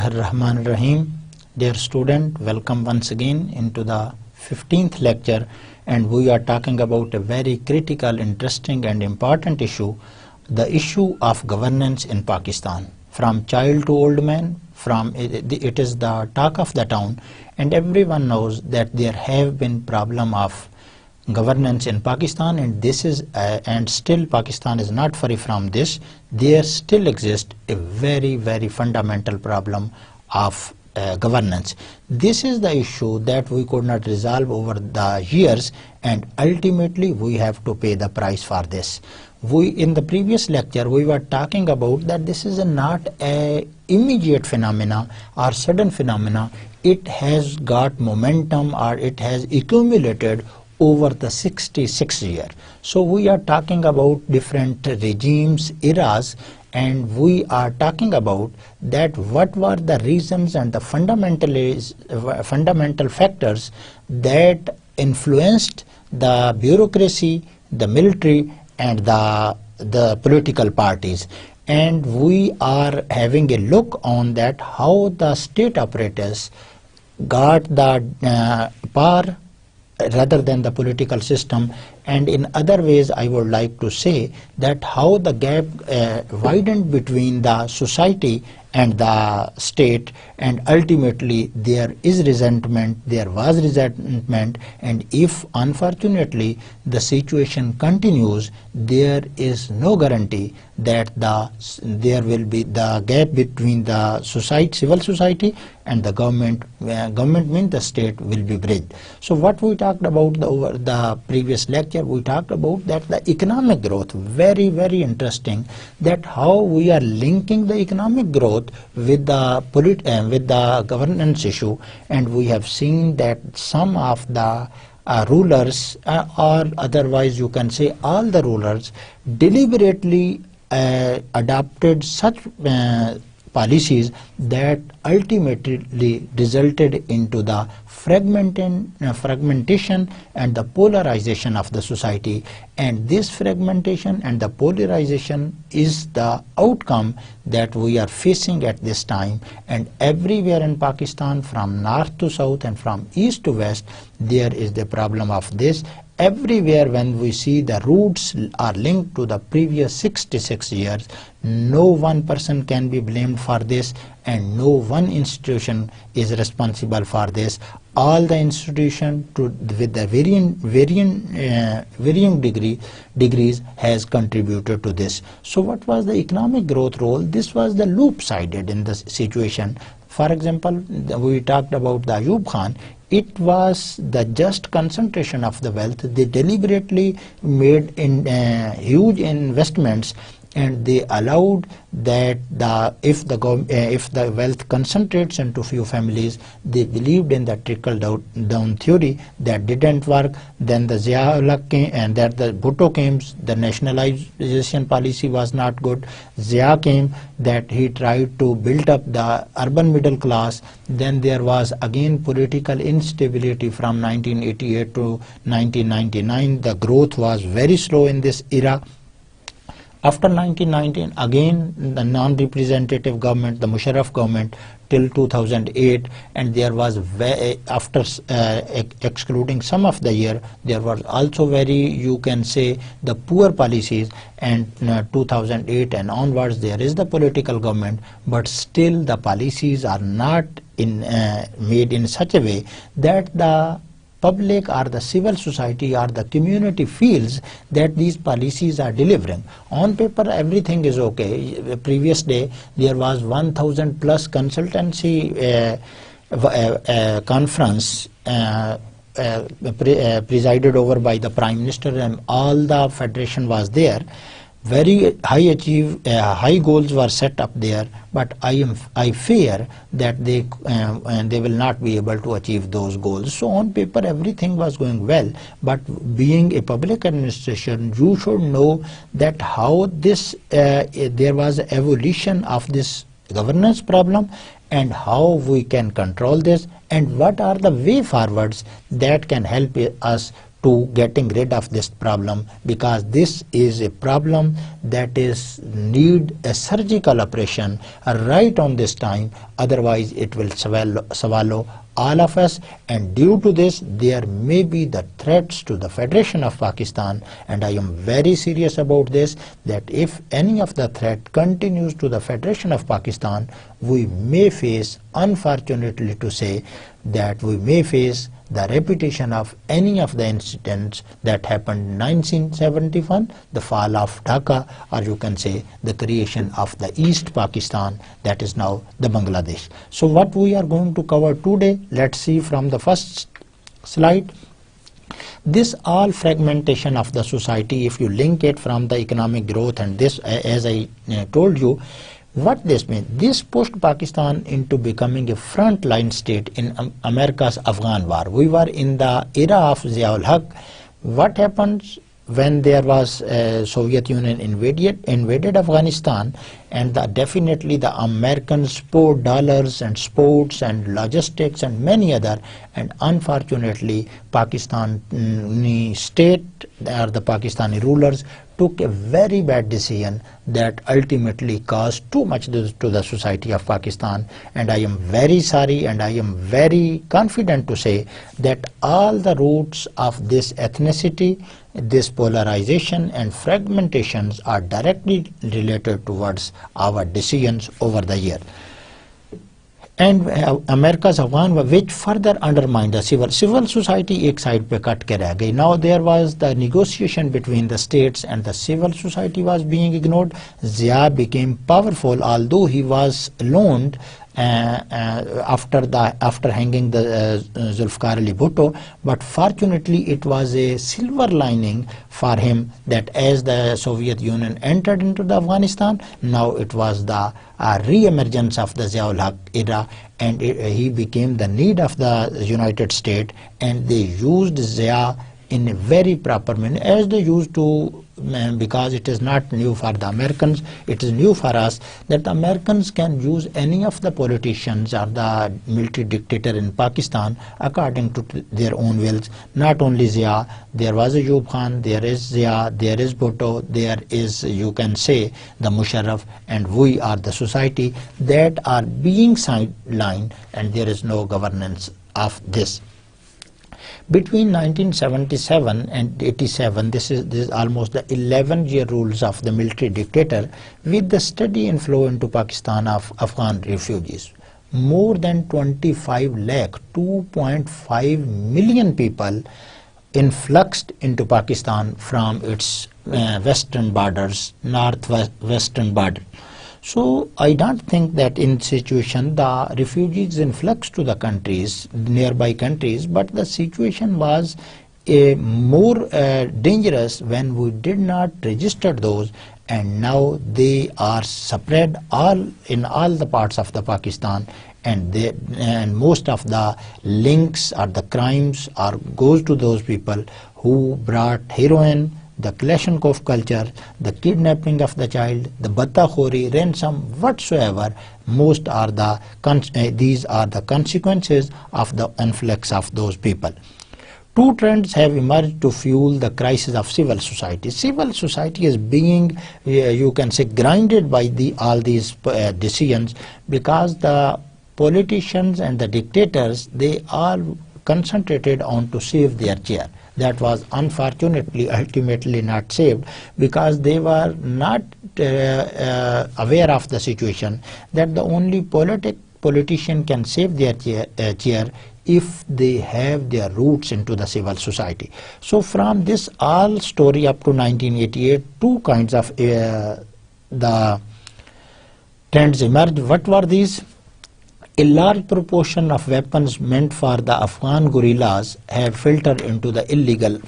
Rahman Rahim. Dear student, welcome once again into the 15th lecture, and we are talking about a very critical, interesting and important issue, the issue of governance in Pakistan. From child to old man, it is the talk of the town, and everyone knows that there have been problem of governance in Pakistan, and this is and still Pakistan is not free from this. There still exists a very fundamental problem of governance. This is the issue that we could not resolve over the years, and ultimately we have to pay the price for this. In the previous lecture we were talking about that this is not a immediate phenomena or sudden phenomena. It has got momentum, or it has accumulated over the 66 years. So we are talking about different regimes, eras, and we are talking about that what were the reasons and the fundamental factors that influenced the bureaucracy, the military and the political parties. And we are having a look on that how the state apparatus got the power rather than the political system. And in other ways I would like to say that how the gap widened between the society and the state, and ultimately there was resentment, and if unfortunately the situation continues, there is no guarantee that there will be the gap between the civil society and the government. Government means the state will be bridged. So what we talked about over the previous lecture, we talked about that the economic growth, very interesting, that how we are linking the economic growth with the governance issue. And we have seen that some of the rulers, or otherwise you can say all the rulers, deliberately adopted such policies that ultimately resulted into the fragmentation and the polarization of the society. And this fragmentation and the polarization is the outcome that we are facing at this time. And everywhere in Pakistan, from north to south and from east to west, there is the problem of this. Everywhere when we see the roots are linked to the previous 66 years, no one person can be blamed for this, and no one institution is responsible for this. All the institutions with the varying degrees has contributed to this. So what was the economic growth role? This was the loop-sided in the situation. For example, we talked about the Ayub Khan. It was the just concentration of the wealth. They deliberately made huge investments, and they allowed that if the wealth concentrates into few families, they believed in the trickle down theory. That didn't work. Then the Zia-ul-Haq came, and that the Bhutto came. The nationalization policy was not good. Zia came, that he tried to build up the urban middle class. Then there was again political instability from 1988 to 1999. The growth was very slow in this era. After 1919, again the non-representative government, the Musharraf government, till 2008, and there was after excluding some of the year, there was also very, you can say, the poor policies. And 2008 and onwards there is the political government, but still the policies are not made in such a way that the public or the civil society or the community feels that these policies are delivering. On paper everything is okay. Previous day there was 1,000 plus consultancy conference presided over by the Prime Minister, and all the federation was there. Very high goals were set up there, but I fear that they will not be able to achieve those goals. So on paper everything was going well, but being a public administration, you should know that how this there was evolution of this governance problem, and how we can control this, and what are the way forwards that can help us to getting rid of this problem, because this is a problem that is need a surgical operation right on this time, otherwise it will swallow all of us. And due to this there may be the threats to the Federation of Pakistan, and I am very serious about this, that if any of the threat continues to the Federation of Pakistan, we may face, unfortunately to say, that we may face the repetition of any of the incidents that happened in 1971, the fall of Dhaka, or you can say the creation of the East Pakistan, that is now the Bangladesh. So what we are going to cover today, let's see from the first slide. This all fragmentation of the society, if you link it from the economic growth and this, as I told you, what this means, this pushed Pakistan into becoming a frontline state in America's Afghan war. We were in the era of Ziaul Haq. What happens when there was Soviet Union invaded Afghanistan, and definitely the Americans poured dollars and sports and logistics and many other, and unfortunately Pakistani state or the Pakistani rulers took a very bad decision that ultimately caused too much to the society of Pakistan. And I am very sorry, and I am very confident to say that all the roots of this ethnicity, this polarization and fragmentations are directly related towards our decisions over the year. And America's Afghan war, which further undermined the civil society एक side पे cut के रह गई. Now there was the negotiation between the states and the civil society was being ignored. Zia became powerful, although he was alone after hanging the Zulfikar Ali Bhutto, but fortunately it was a silver lining for him that as the Soviet Union entered into the Afghanistan, now it was the re-emergence of the Ziaul Haq era, and he became the need of the United States, and they used Zia in a very proper manner, as they used to, because it is not new for the Americans, it is new for us, that the Americans can use any of the politicians or the military dictator in Pakistan according to their own wills. Not only Zia, there was a Ayub Khan, there is Zia, there is Bhutto, there is, you can say, the Musharraf, and we are the society that are being sidelined, and there is no governance of this. Between 1977 and 87, this is almost the 11-year rules of the military dictator, with the steady inflow into Pakistan of Afghan refugees. More than 25 lakh, 2.5 million people influxed into Pakistan from its western borders, northwestern border. So I don't think that in situation the refugees influx to the countries, nearby countries, but the situation was more dangerous when we did not register those, and now they are spread in all the parts of the Pakistan, and most of the links or the crimes goes to those people who brought heroin, the Kalashnikov culture, the kidnapping of the child, the battakhori, ransom, whatsoever. Most are these are the consequences of the influx of those people. Two trends have emerged to fuel the crisis of civil society. Civil society is being, you can say, grinded by all these decisions, because the politicians and the dictators, they all concentrated on to save their chair. That was unfortunately ultimately not saved, because they were not aware of the situation, that the only politician can save their chair if they have their roots into the civil society. So from this all story up to 1988, two kinds of the trends emerged. What were these? A large proportion of weapons meant for the Afghan guerrillas have filtered into the illegal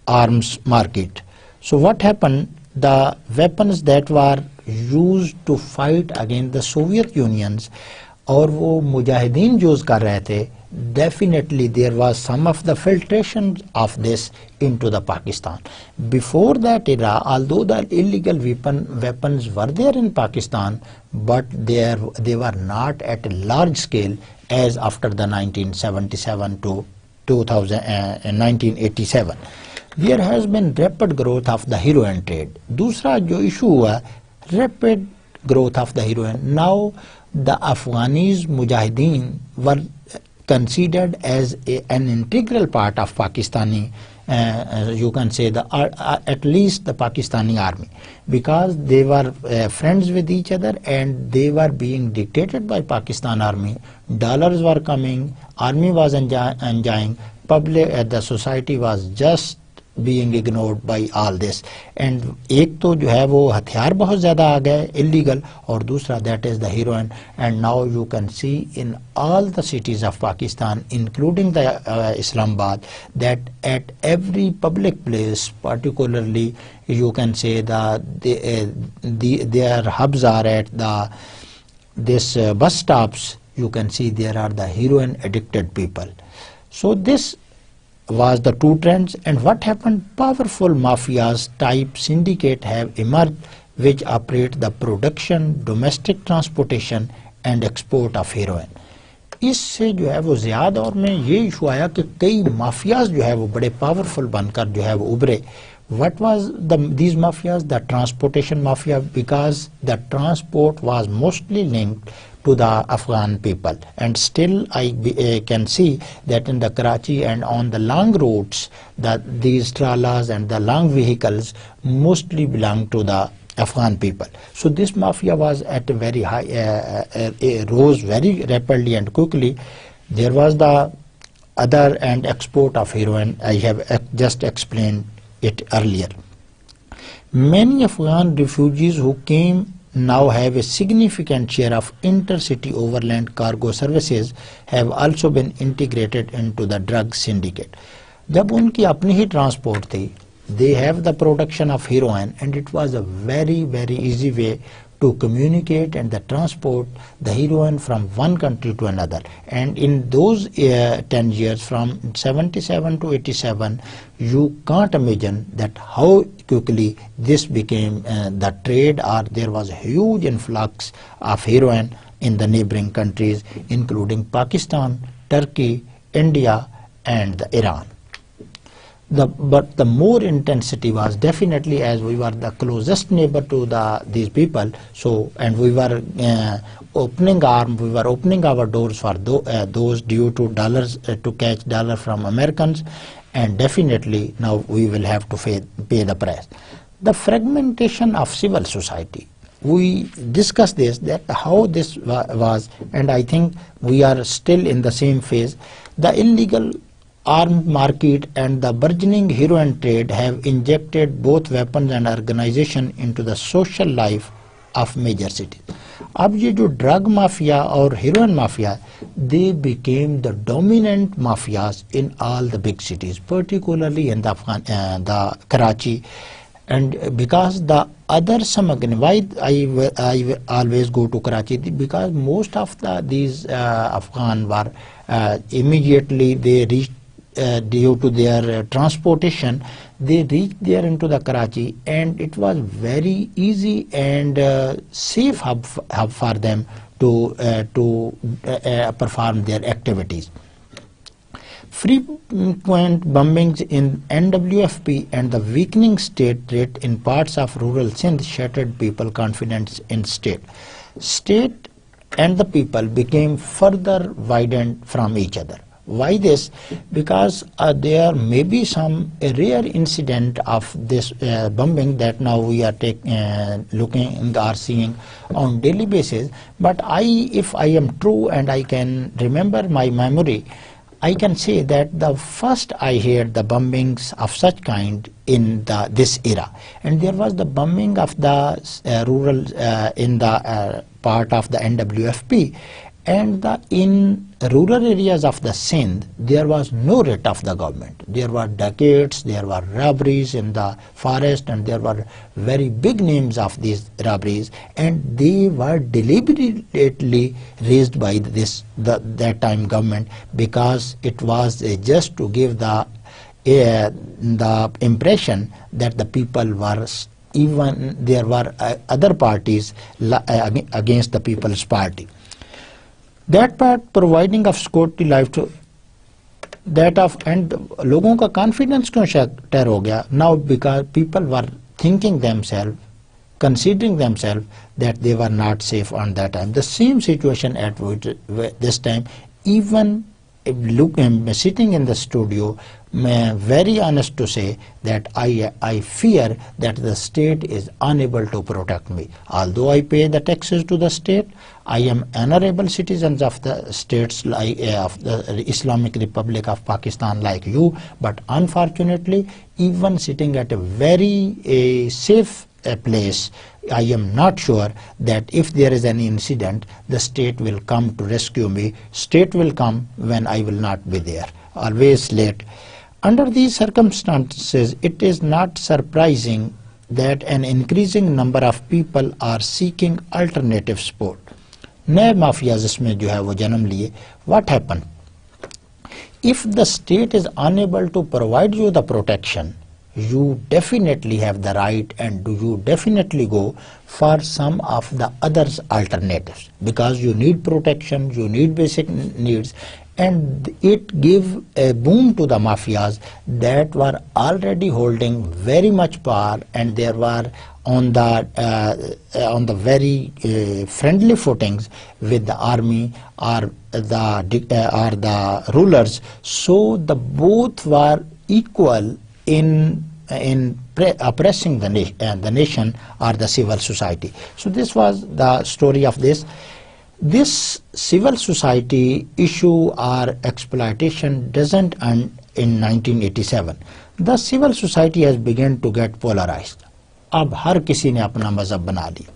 arms market. So what happened? The weapons that were used to fight against the Soviet Unions, और वो Mujahideen use कर रहे थे, definitely there was some of the filtration of this into the Pakistan. Before that era, although the illegal weapons were there in Pakistan, but they were not at a large scale as after the 1977 to 1987. There has been rapid growth of the heroin trade. दूसरा जो issue हुआ, rapid growth of the heroin. Now the Afghanis Mujahideen were considered as an integral part of Pakistani, you can say at least the Pakistani army, because they were friends with each other and they were being dictated by Pakistan army. Dollars were coming, army was enjoying, public, the society was just being ignored by all this. And एक तो जो है वो हथियार बहुत ज़्यादा आ गए illegal, और दूसरा that is the heroin. And now you can see in all the cities of Pakistan, including the Islamabad, that at every public place, particularly you can say their hubs are at this bus stops. You can see there are the heroin addicted people. So this was the two trends. And what happened? Powerful mafias type syndicate have emerged which operate the production, domestic transportation and export of heroin. इससे जो है वो ज़िया दौर में ये issue आया कि कई माफियाज जो है वो बड़े पावरफुल बनकर जो है वो उभरे. What was these mafias? The transportation mafia, because the transport was mostly linked to the Afghan people, and still I can see that in the Karachi and on the long roads that these tralas and the long vehicles mostly belong to the Afghan people. So this mafia was at a very high, rose very rapidly and quickly. There was the other and export of heroin. I have just explained it earlier. Many Afghan refugees who came now have a significant share of intercity overland cargo services have also been integrated into the drug syndicate. जब उनकी अपनी ही transport थी, they have the production of heroin, and it was a very easy way to communicate and the transport the heroin from one country to another. And in those 10 years from 77 to 87, you can't imagine that how quickly this became the trade, or there was a huge influx of heroin in the neighboring countries, including Pakistan, Turkey, India and Iran. But the more intensity was definitely as we were the closest neighbor to these people. So, and we were opening our doors for those due to dollars, to catch dollar from Americans, and definitely now we will have to pay the price. The fragmentation of civil society. We discussed this, that how this was, and I think we are still in the same phase. The illegal armed market and the burgeoning heroin trade have injected both weapons and organization into the social life of major cities. अब ये जो drug mafia और heroin mafia, they became the dominant mafias in all the big cities, particularly in the Karachi. And because the other why I always go to Karachi, because most of these Afghan were immediately they reached due to their transportation, they reached there into the Karachi, and it was very easy and safe hub for them to perform their activities. Frequent bombings in NWFP and the weakening state rate in parts of rural Sindh shattered people confidence in state. State and the people became further widened from each other. Why this? Because there may be some rare incident of this bombing that now we are looking or seeing on daily basis. But if I am true and I can remember my memory, I can say that the first I heard the bombings of such kind in this era, and there was the bombing of the rural in the part of the NWFP. And in rural areas of the Sindh, there was no writ of the government. There were dacoits, there were robberies in the forest, and there were very big names of these robberies, and they were deliberately raised by that time government, because it was just to give the impression that the people were, even there were other parties against the People's Party. That part providing of security life to that of and लोगों का confidence क्यों shatter हो गया? Now because people were thinking themselves, considering themselves that they were not safe on that time. The same situation at this time, even sitting in the studio, very honest to say that I fear that the state is unable to protect me. Although I pay the taxes to the state, I am honorable citizens of the states like of the Islamic Republic of Pakistan like you, but unfortunately, even sitting at a very safe place, I am not sure that if there is any incident, the state will come to rescue me. State will come when I will not be there, always late. Under these circumstances, it is not surprising that an increasing number of people are seeking alternative support. नए mafias इसमें जो है वो जन्म लिए. What happened? If the state is unable to provide you the protection, you definitely have the right and you definitely go for some of the others alternatives, because you need protection, you need basic needs, and it give a boom to the mafias that were already holding very much power, and there were on the very friendly footings with the army or the rulers. So the both were equal in oppressing the nation or the civil society. So this was the story of this. This civil society issue or exploitation doesn't end in 1987. The civil society has begun to get polarized. अब हर किसी ने अपना मजहब बना लिया.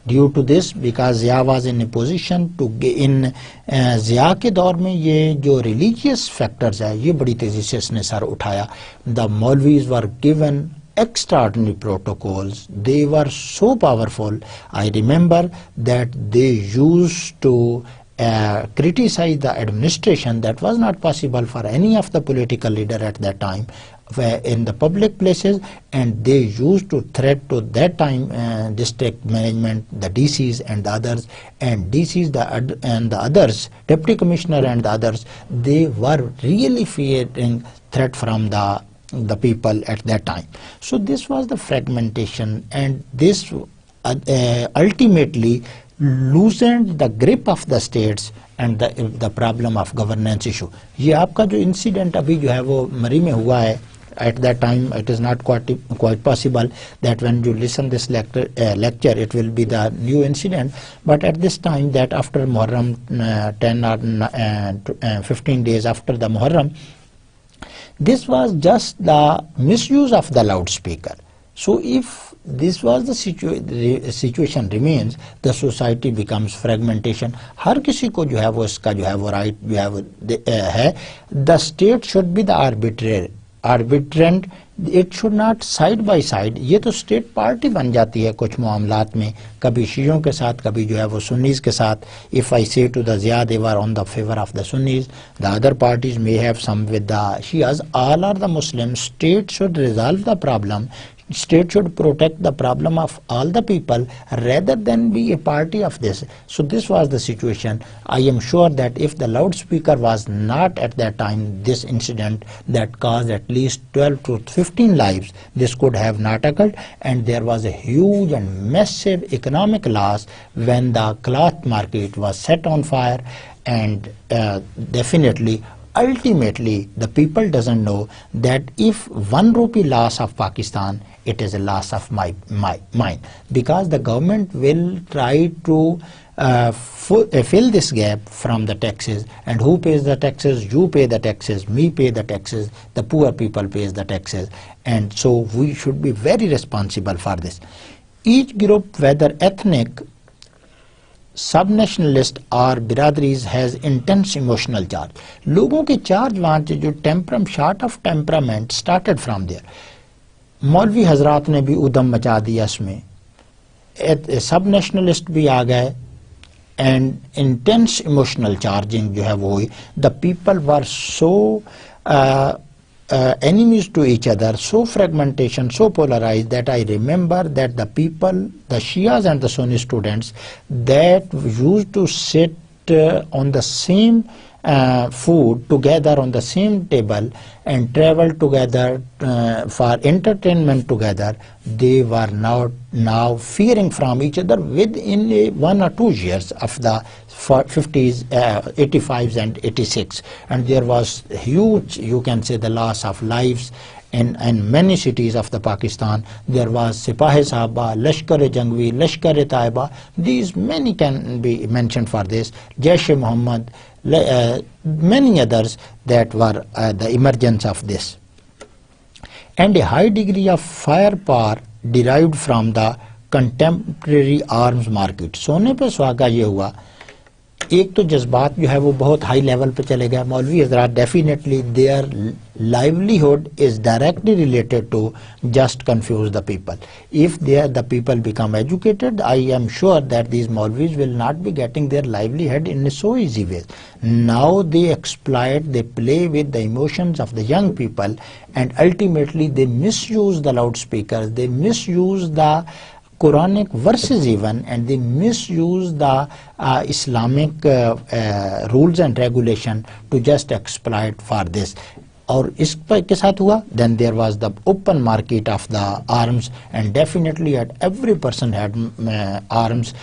Due to this, because Zia was in a position to Zia के दौर में ये जो religious factors है ये बड़ी तेजी से इसने सर उठाया. The Maulvis were given extraordinary protocols. They were so powerful. I remember that they used to criticize the administration. That was not possible for any of the political leader at that time in the public places, and they used to threat to that time district management, the DCs and the others, and DCs and the others, deputy commissioner and the others, they were really fearing threat from the people at that time. So this was the fragmentation, and this ultimately loosened the grip of the states and the problem of governance issue. ये आपका जो incident अभी जो है वो मरी में हुआ है, at that time it is not quite possible that when you listen this lecture it will be the new incident, but at this time that after Muharram 10 or 15 days after the Muharram, this was just the misuse of the loudspeaker. So if this was the situation remains, the society becomes fragmentation. हर किसी को जो है वो इसका जो है वो right जो है वो है. The state should be the arbitrant. It should not side by side. ये तो state party बन जाती है कुछ मामलात में, कभी शियों के साथ, कभी जो है वो सुन्नीस के साथ. If I say to the Zia they were on the favor of the Sunnis, the other parties may have some with the Shias. All are the Muslims. State should resolve the problem. State should protect the problem of all the people rather than be a party of this. So this was the situation. I am sure that if the loudspeaker was not at that time, this incident that caused at least 12 to 15 lives, this could have not occurred, and there was a huge and massive economic loss when the cloth market was set on fire, and definitely ultimately the people doesn't know that if 1 rupee loss of Pakistan, it is a loss of mine, because the government will try to fill this gap from the taxes. And who pays the taxes? You pay the taxes, me pay the taxes, the poor people pays the taxes, and so we should be very responsible for this. Each group, whether ethnic, subnationalist और biradaris has intense emotional charge. लोगों के charge वहाँ से जो short of temperament started from there. मौलवी हजरात ने भी उदम मचा दिया इसमें, सब नेशनलिस्ट भी आ गए, एंड इंटेंस इमोशनल चार्जिंग जो है वो हुई. The people were so enemies to each other, so fragmentation, so polarized, that I remember that the people, the Shias and the Sunni students that used to sit just on the same food together on the same table and travel together for entertainment together, they were now fearing from each other within 1 or 2 years of the 50s, 85s and 86, and there was huge, you can say, the loss of lives in many cities of the Pakistan. There was Sipahi Sahaba, Lashkar-e-Jangvi, Lashkar-e-Taiba. These many can be mentioned for this. Jaish-e-Muhammad, many others that were the emergence of this. And a high degree of firepower derived from the contemporary arms market. सोने पे सुहागा ये हुआ, एक तो जज्बात जो है वो बहुत हाई लेवल पे चले गए. मौलवी हजरात definitely their livelihood is directly related to just confuse the people. If the people become educated, I am sure that these Maulvis will not be getting their livelihood in a so easy way. Now they exploit, they play with the emotions of the young people, and ultimately they misuse the loudspeakers, they misuse the Quranic verses even, and they misuse the Islamic rules and regulation to just exploit for this. और इसके साथ हुआ, then there was the open market of the arms, and definitely at every person had arms.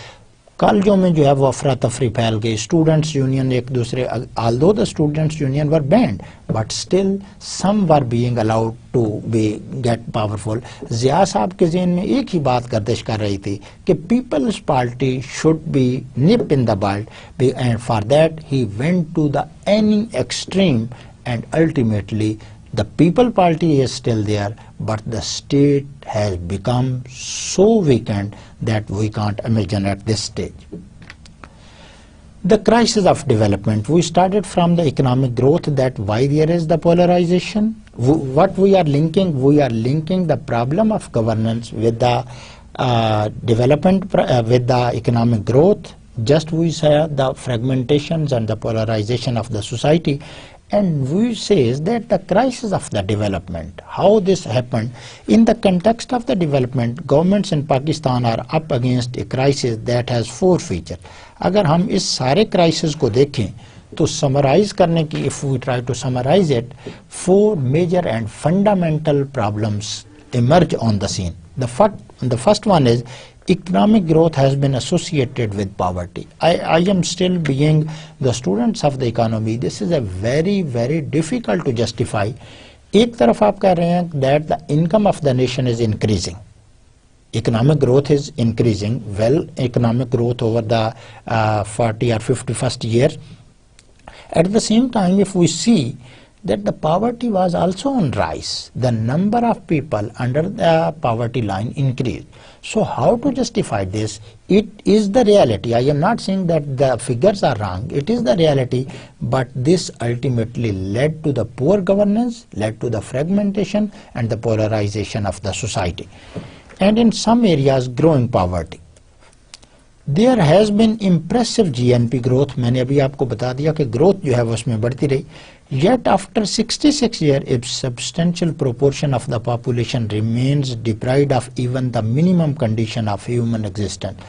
कॉलेजों में जो है वो अफरा तफरी फैल गई. स्टूडेंट्स यूनियन एक दूसरे, although the students union were banned, but still some were being allowed to be get powerful. Zia साहब के ज़हन में एक ही बात गर्दिश कर रही थी कि people's party should be nip in the bird, and for that he went to the any extreme, and ultimately the People Party is still there, but the state has become so weakened that we can't imagine at this stage. The crisis of development. We started from the economic growth, that why there is the polarization. What we are linking? We are linking the problem of governance with the development, with the economic growth. Just we say the fragmentations and the polarization of the society. And we say that the crisis of the development, how this happened, in the context of the development, governments in Pakistan are up against a crisis that has 4 features. अगर हम इस सारे crisis को देखें तो summarize करने की, if we try to summarize it, 4 major and fundamental problems emerge on the scene. The first one is economic growth has been associated with poverty. I am still being the students of the economy. This is a very, very difficult to justify. एक तरफ आप कह रहे हैं that the income of the nation is increasing. Economic growth is increasing. Well, economic growth over the 40 or 51st year. At the same time, if we see that the poverty was also on rise, the number of people under the poverty line increased. So how to justify this? It is the reality. I am not saying that the figures are wrong. It is the reality, but this ultimately led to the poor governance, led to the fragmentation and the polarization of the society. And in some areas, growing poverty. There has been impressive GNP growth. मैंने अभी आपको बता दिया कि growth जो है वो उसमें बढ़ती रही. Yet after 66 years, a substantial proportion of the population remains deprived of even the minimum condition of human existence.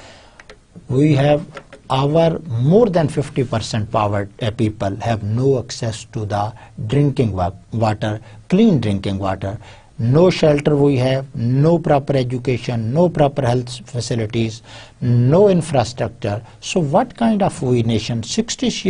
We have our more than 50% people have no access to the drinking water, clean drinking water. No shelter we have, no proper education, no proper health facilities, no infrastructure. So what kind of we nation? 6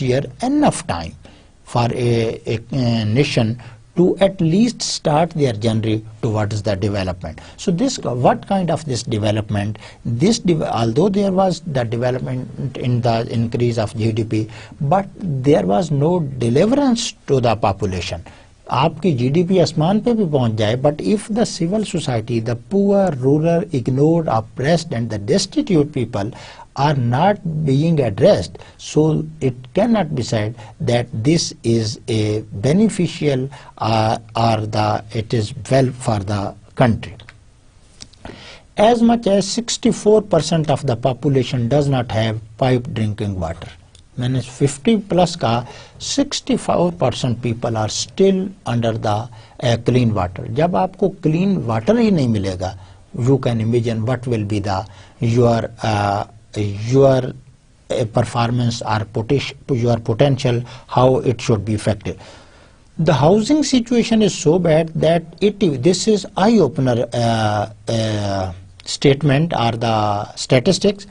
year enough time for a nation to at least start their journey towards the development. So this, what kind of this development? Although there was the development in the increase of GDP, but there was no deliverance to the population. आपकी GDP आसमान पे भी पहुंच जाए, but if the civil society, the poor, rural, ignored, oppressed and the destitute people are not being addressed, so it cannot be said that this is a beneficial it is well for the country. As much as 64% of the population does not have piped drinking water. मैंने 50 plus का 64% people are still under the clean water. जब आपको clean water ही नहीं मिलेगा, you can imagine what will be the your performance or your potential, how it should be affected. The housing situation is so bad that this is eye-opener statement or the statistics,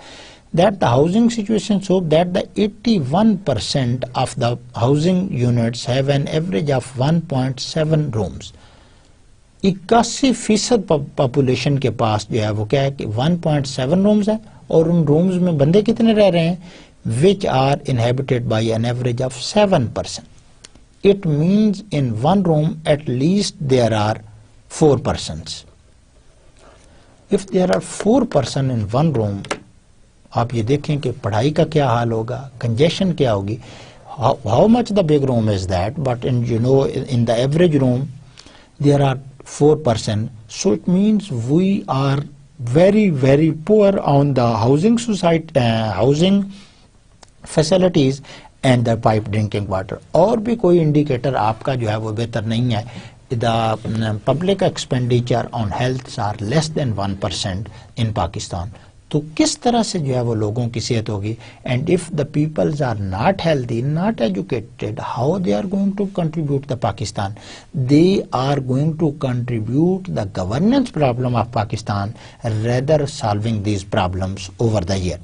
that the housing situation so that the 81% of the housing units have an average of 1.7 rooms. 81% population के पास जो है वो क्या है कि 1.7 rooms है, और उन रूम्स में बंदे कितने रह रहे हैं, which are inhabited by an average of 7%. It means in one room at least there are 4 persons. If there are 4 persons in one room, आप ये देखें कि पढ़ाई का क्या हाल होगा, कंजेशन क्या होगी. How much the big room is that, but in in the average room there are 4 persons, so it means we are very very poor on the housing society, housing facilities and the pipe drinking water. और भी कोई indicator आपका जो है वो बेहतर नहीं है. The public expenditure on health are less than 1% in Pakistan. तो किस तरह से जो है वो लोगों की सेहत होगी. And if the peoples are not healthy, not educated, how they are going to contribute the Pakistan? They are going to contribute the governance problem of Pakistan rather solving these problems over the year.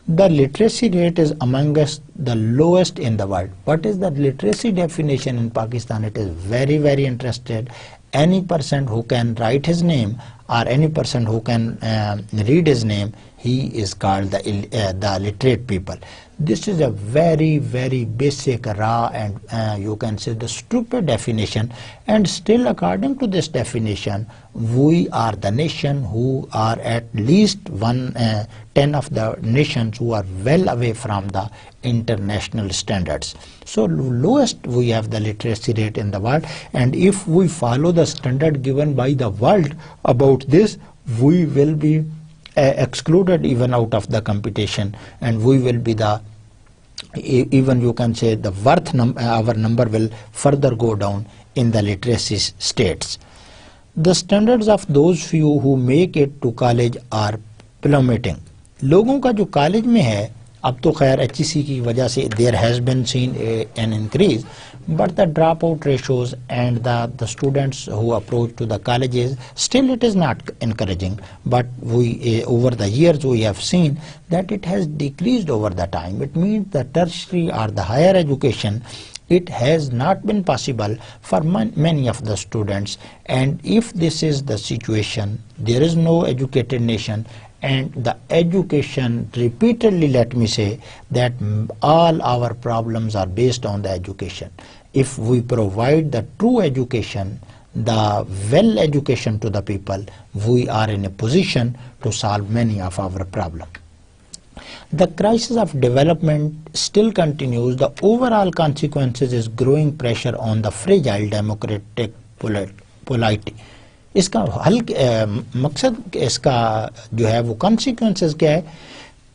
The literacy rate is amongst the lowest in the world. What is the literacy definition in Pakistan? It is very very interested. Any person who can write his name or any person who can read his name, he is called the literate people. This is a very very basic, raw and you can say the stupid definition, and still according to this definition we are the nation who are at least 10 of the nations who are well away from the international standards. So lowest we have the literacy rate in the world, and if we follow the standard given by the world about this, we will be excluded even out of the competition, and we will be the, even you can say the our number will further go down in the literacy states. The standards of those few who make it to college are plummeting. लोगों का जो college में है, अब तो खैर HEC की वजह से there has been seen an increase, but the dropout ratios and the students who approach to the colleges, still it is not encouraging. But we over the years we have seen that it has decreased over the time. It means the tertiary or the higher education, it has not been possible for many of the students. And if this is the situation, there is no educated nation, and the education, repeatedly let me say that all our problems are based on the education. If we provide the true education, the well education to the people, we are in a position to solve many of our problems. The crisis of development still continues. The overall consequences is growing pressure on the fragile democratic polity. इसका हल मकसद इसका जो है वो consequences क्या है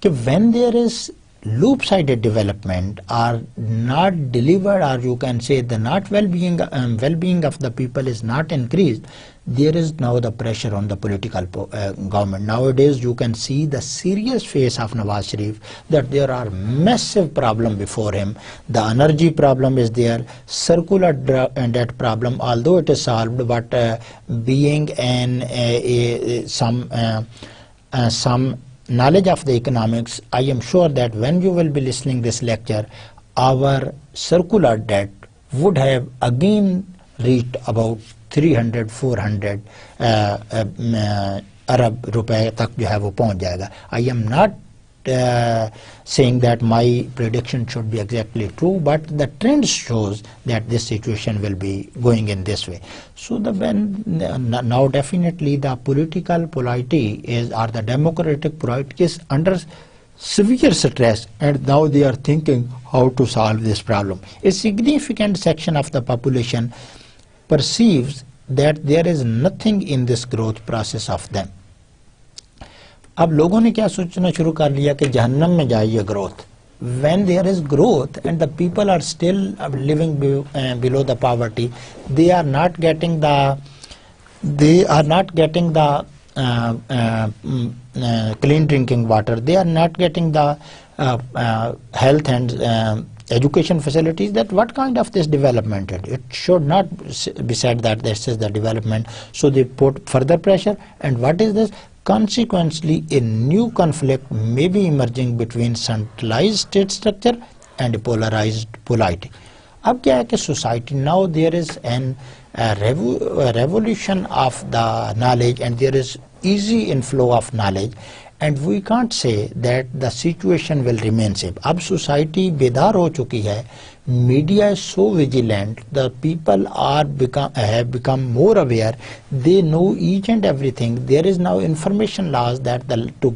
कि when there is loop-sided development are not delivered, or you can say the not well-being of the people is not increased, there is now the pressure on the political government. Nowadays you can see the serious face of Nawaz Sharif, that there are massive problem before him. The energy problem is there, circular debt problem, although it is solved, but being some knowledge of the economics, I am sure that when you will be listening this lecture, our circular debt would have again reached about 300-400 अरब रुपए तक जो है वो पहुंच जाएगा. I am not saying that my prediction should be exactly true, but the trend shows that this situation will be going in this way. So now definitely the political polity is, or the democratic polity is under severe stress, and now they are thinking how to solve this problem. A significant section of the population perceives that there is nothing in this growth process of them. अब लोगों ने क्या सोचना शुरू कर लिया कि जहन्नम में जाए ये growth. When there is growth and the people are still living below the poverty, they are not getting the clean drinking water, they are not getting the health and education facilities, that what kind of this development it should not be said that this is the development. So they put further pressure, and what is this? Consequently, a new conflict may be emerging between centralized state structure and polarized polity. अब क्या है कि society now there is an revolution of the knowledge, and there is easy inflow of knowledge, and we can't say that the situation will remain same. अब society बेदार हो चुकी है, media is so vigilant, the people have become more aware, they know each and everything. There is now information laws that to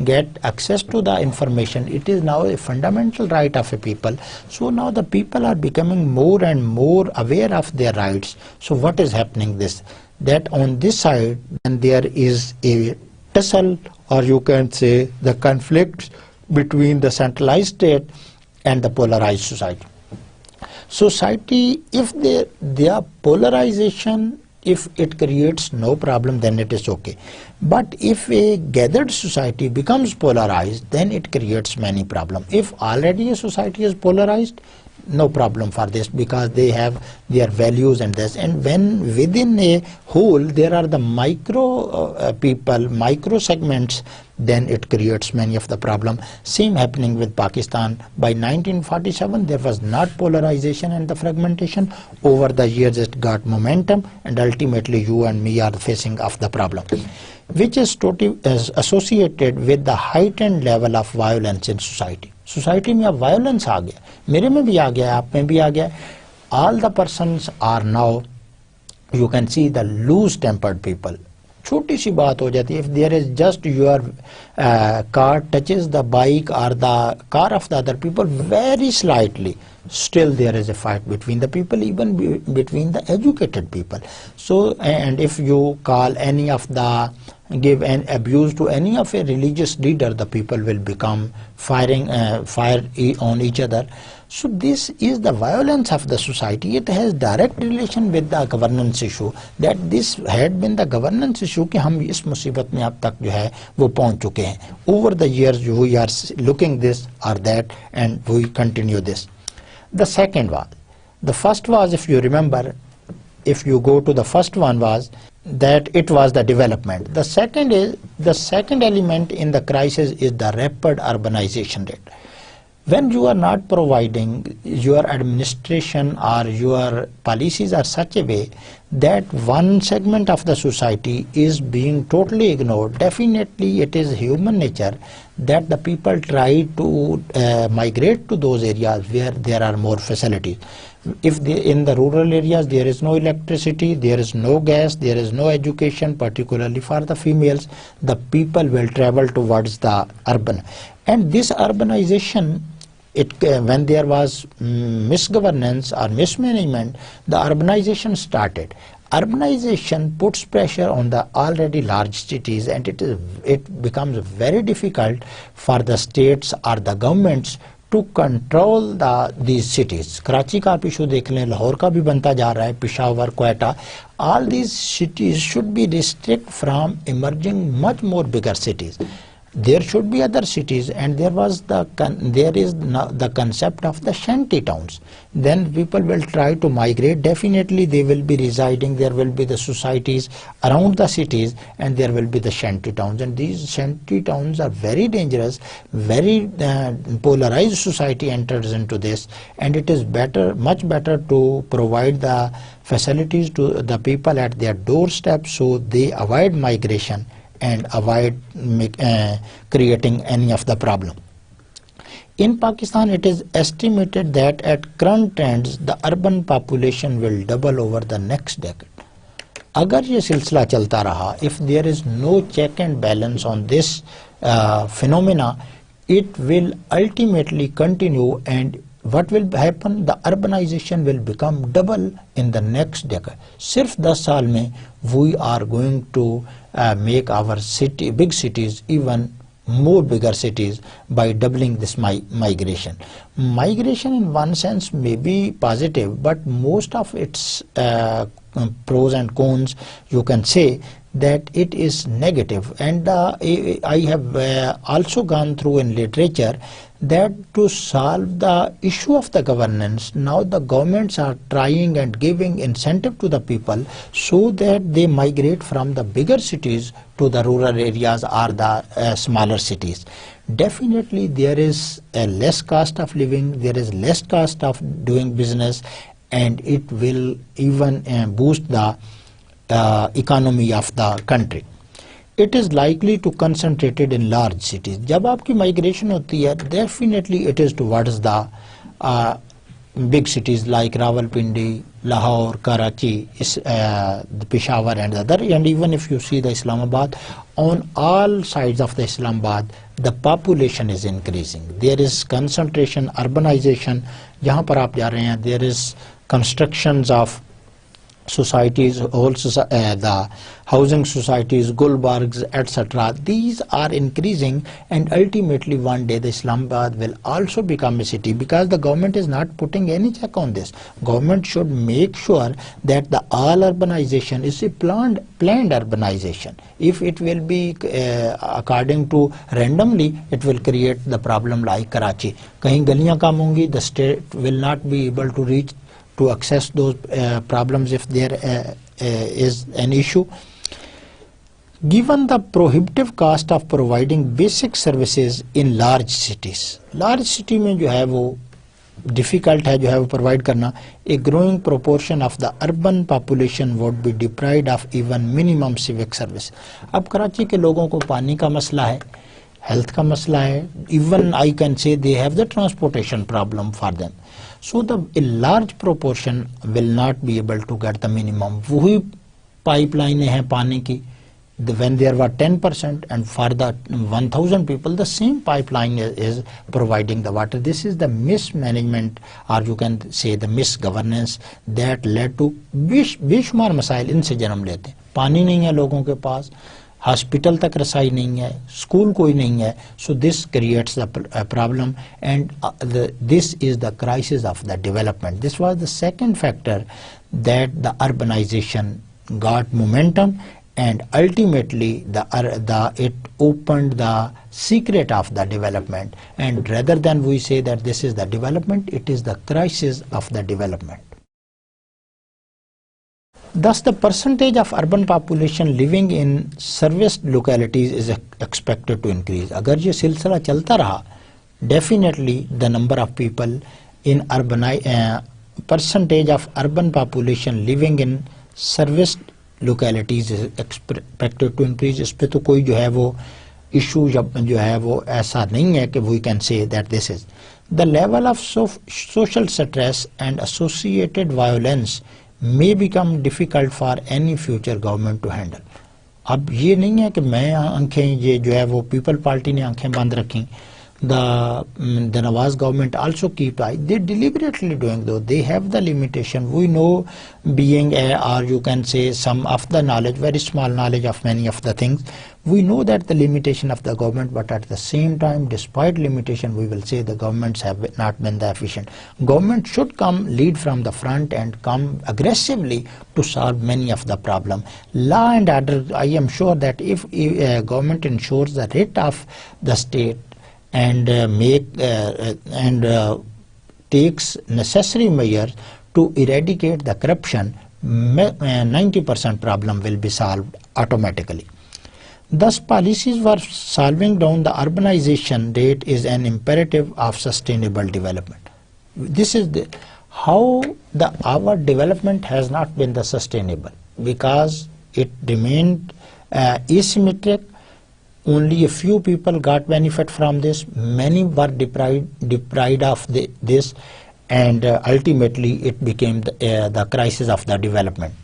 get access to the information, it is now a fundamental right of a people. So now the people are becoming more and more aware of their rights. So what is happening this? That on this side, and there is a tussle, or you can say the conflict between the centralized state and the polarized society. Society, if their polarization, if it creates no problem, then it is okay. But if a gathered society becomes polarized, then it creates many problems. If already a society is polarized, no problem for this, because they have their values and this. And when within a whole there are the micro people, micro segments, then it creates many of the problem. Same happening with Pakistan. By 1947 there was not polarization and the fragmentation. Over the years it got momentum, and ultimately you and me are facing of the problem, which is totally associated with the heightened level of violence in society. Society में अब violence आ गया, मेरे में भी आ गया, आप में भी आ गया. All the persons are now, you can see the loose tempered people. छोटी सी बात हो जाती है. If there is just your car touches the bike or the car of the other people very slightly, still there is a fight between the people, even between the educated people. So, and if you call any of the, give an abuse to any of a religious leader, the people will become fire on each other. So this is the violence of the society. It has direct relation with the governance issue, that this had been the governance issue कि हम इस मुसीबत में अब तक जो है वो पहुंच चुके हैं. Over the years we are looking this or that, and we continue this. The second was, the first was, if you remember, if you go to the first one, was that it was the development. The second is, the second element in the crisis is the rapid urbanization rate. When you are not providing your administration or your policies are such a way that one segment of the society is being totally ignored, definitely it is human nature that the people try to migrate to those areas where there are more facilities. If in the rural areas there is no electricity, there is no gas, there is no education, particularly for the females, the people will travel towards the urban. And this urbanization, when there was misgovernance or mismanagement, the urbanization started. Urbanization puts pressure on the already large cities, and it becomes very difficult for the states or the governments to control these cities. Karachi का आप issue देख लें, लाहौर का भी बनता जा रहा है, Peshawar, Quetta. All these cities should be restricted from emerging much more bigger cities. There should be other cities, and there is the concept of the shanty towns. Then people will try to migrate. Definitely they will be residing, there will be the societies around the cities, and there will be the shanty towns. And these shanty towns are very dangerous. Very polarized society enters into this, and it is better, much better to provide the facilities to the people at their doorstep, so they avoid migration and avoid creating any of the problem. In Pakistan, it is estimated that at current trends, the urban population will double over the next decade. Agar ye silsila chalta raha, if there is no check and balance on this phenomena, it will ultimately continue, and what will happen? The urbanization will become double in the next decade. Sirf 10 saal mein, we are going to make our big cities even more bigger cities by doubling this migration. Migration in one sense may be positive, but most of its pros and cons, you can say that it is negative. And I have also gone through in literature that to solve the issue of the governance, now the governments are trying and giving incentive to the people so that they migrate from the bigger cities to the rural areas or the smaller cities. Definitely there is a less cost of living, there is less cost of doing business, and it will even boost the economy of the country. It is likely to concentrated in large cities. जब आपकी migration होती है, definitely it is towards the big cities like Rawalpindi, Lahore, Karachi, Peshawar and other. And even if you see the Islamabad, on all sides of the Islamabad, the population is increasing. There is concentration, urbanization. जहाँ पर आप जा रहे हैं, there is constructions of societies, the housing societies, gulbargs, etc. These are increasing, and ultimately one day the Islamabad will also become a city, because the government is not putting any check on this. Government should make sure that the all urbanization is a planned urbanization. If it will be according to randomly, it will create the problem like Karachi. कहीं गलियां कम होंगी, the state will not be able to reach to access those problems if there is an issue. Given the prohibitive cost of providing basic services in large cities, large city में जो है वो difficult है जो है वो provide करना, a growing proportion of the urban population would be deprived of even minimum civic service. अब कराची के लोगों को पानी का मसला है, health का मसला है, even I can say they have the transportation problem for them. So a large proportion will not be able to get the minimum. वही pipeline हैं पानी की, when there were 10%, and for the 1,000 people the same pipeline is providing the water. This is the mismanagement, or you can say the misgovernance, that led to बेशुमार मसाइल इनसे जन्म लेते हैं. पानी नहीं है लोगों के पास, हॉस्पिटल तक रसाई नहीं है, स्कूल कोई नहीं है. So this creates the problem, and this is the crisis of the development. This was the second factor, that the urbanization got momentum, and ultimately it opened the secret of the development. And rather than we say that this is the development, it is the crisis of the development. Thus, the percentage of urban population living in serviced localities is expected to increase. अगर ये सिलसिला चलता रहा, definitely the number of people in percentage of urban population living in serviced localities is expected to increase. इस पे तो कोई जो है वो issue जो है वो ऐसा नहीं है कि we can say that this is. The level of social stress and associated violence may become difficult for any future government to handle. अब ये नहीं है कि मैं आंखें ये जो है वो पीपल पार्टी ने आंखें बंद रखी. The Nawaz government also keep eye. They deliberately doing though. They have the limitation. We know, being or you can say some of the knowledge, very small knowledge of many of the things. We know that the limitation of the government, but at the same time, despite limitation, we will say the governments have not been that efficient. Government should come lead from the front and come aggressively to solve many of the problem. Law and order, I am sure that if government ensures the writ of the state, and takes necessary measures to eradicate the corruption, 90% problem will be solved automatically. Thus, policies for solving down the urbanization rate is an imperative of sustainable development. This is how our development has not been the sustainable, because it remained asymmetric. Only a few people got benefit from this. Many were deprived of this, and ultimately it became the crisis of the development.